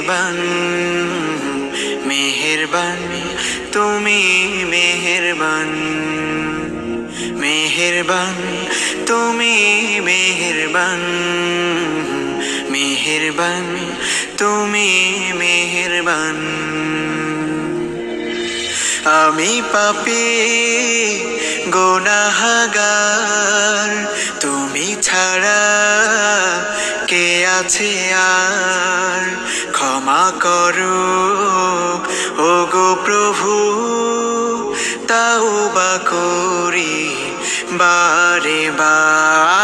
মেহেরবান মেহেরবান তুমি মেহেরবান মেহেরবান তুমি মেহেরবান মেহেরবান তুমি মেহেরবান আমি পাপী গুনাহগার তুমি ছাড়া কে আছে আর ক্ষমা করো ওগো প্রভু তাওবা করি বারে বার